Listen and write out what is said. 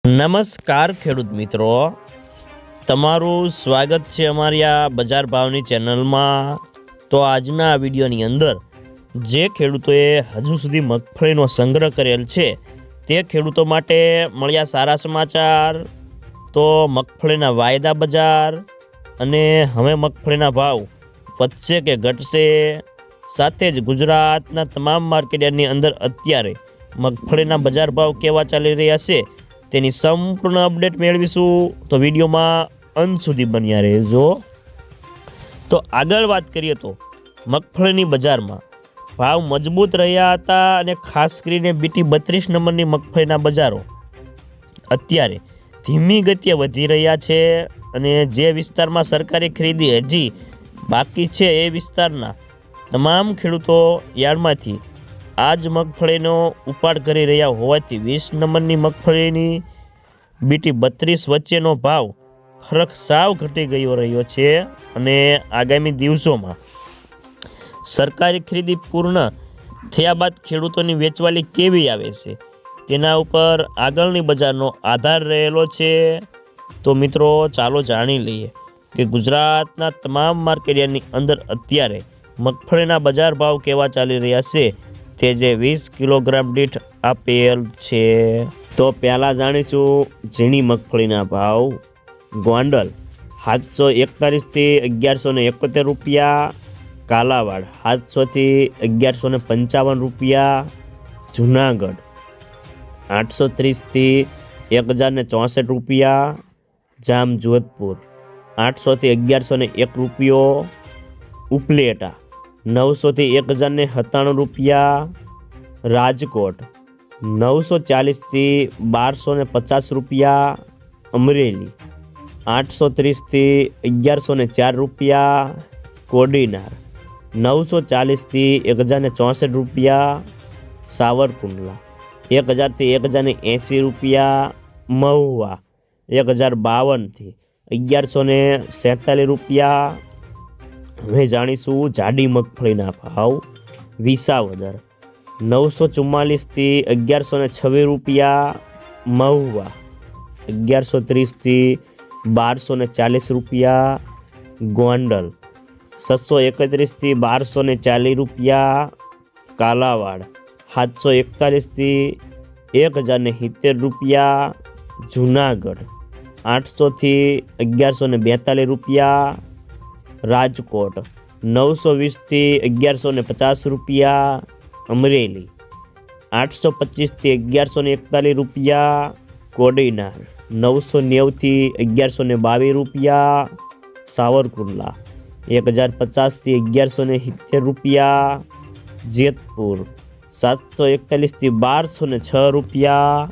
નમસ્કાર ખેડૂત મિત્રો, તમારું સ્વાગત છે અમારી આ બજાર ભાવની ચેનલમાં। તો આજના વિડીયોની અંદર જે ખેડૂતોએ હજુ સુધી મગફળીનો સંગ્રહ કરેલ છે તે ખેડૂતો માટે મળ્યા સારા સમાચાર। તો મગફળીના વાયદા બજાર અને હવે મગફળીના ભાવ વધશે કે ઘટશે, સાથે જ ગુજરાતના તમામ માર્કેટની અંદર અત્યારે મગફળીના બજાર ભાવ કેવા ચાલી રહ્યા છે તેની સંપૂર્ણ અપડેટ મેળવીશું। તો વિડીયોમાં અંત સુધી બન્યા રહેજો। તો આગળ વાત કરીએ તો મગફળીની બજારમાં ભાવ મજબૂત રહ્યા હતા અને ખાસ કરીને બીટી 32 નંબરની મગફળીના બજારો અત્યારે ધીમી ગતિએ વધી રહ્યા છે અને જે વિસ્તારમાં સરકારી ખરીદી હજી બાકી છે એ વિસ્તારના તમામ ખેડૂતો યાર્ડમાંથી આજ મગફળીનો ઉપાડ કરી રહ્યા હોવાથી 20 નંબરની મગફળીની બીટી 32 વચ્ચેનો ભાવ ફરક સાવ ઘટી ગયો રહ્યો છે અને આગામી દિવસોમાં સરકારી ખરીદી પૂર્ણ થયા બાદ ખેડૂતોની વેચવાલી કેવી આવે છે તેના ઉપર આગળની બજારનો આધાર રહેલો છે। તો મિત્રો ચાલો જાણી લઈએ કે ગુજરાતના તમામ માર્કેટની અંદર અત્યારે મગફળીના બજાર ભાવ કેવા ચાલી રહ્યા છે તે જે 20 કિલોગ્રામ દીઠ આપેલ છે। તો પહેલાં જાણીશું ઝીણી મગફળીના ભાવ। ગોંડલ 741 થી 1171 રૂપિયા, કાલાવાડ 700 થી 1155 રૂપિયા, જુનાગઢ 830 થી 1064 રૂપિયા, જામજોધપુર 800 થી 1101 રૂપિયો, ઉપલેટા 900 થી 1097 રૂપિયા, રાજકોટ 940 થી 1250 રૂપિયા, અમરેલી 830 થી 1104 રૂપિયા, કોડીનાર 940 થી 1064 રૂપિયા, સાવરકુંડલા 1000 થી 1080 રૂપિયા, મહુવા 1052 થી 1147 રૂપિયા। હવે જાણીશું જાડી મગફળીના ભાવ। વિસાવદર 944 થી 1126 રૂપિયા, મહુવા 1130 થી 1240 રૂપિયા, ગોંડલ 631 થી 1240 રૂપિયા, કાલાવાડ 741 થી 1070 રૂપિયા, જુનાગઢ 800 થી 1142 રૂપિયા, રાજકોટ 920 થી 1150 રૂપિયા, અમરેલી 825 થી 1141 રૂપિયા, કોડીનાર 990 થી 1122 રૂપિયા, સાવરકુંડલા 1050 થી 1170 રૂપિયા, જેતપુર 741 થી 1206 રૂપિયા,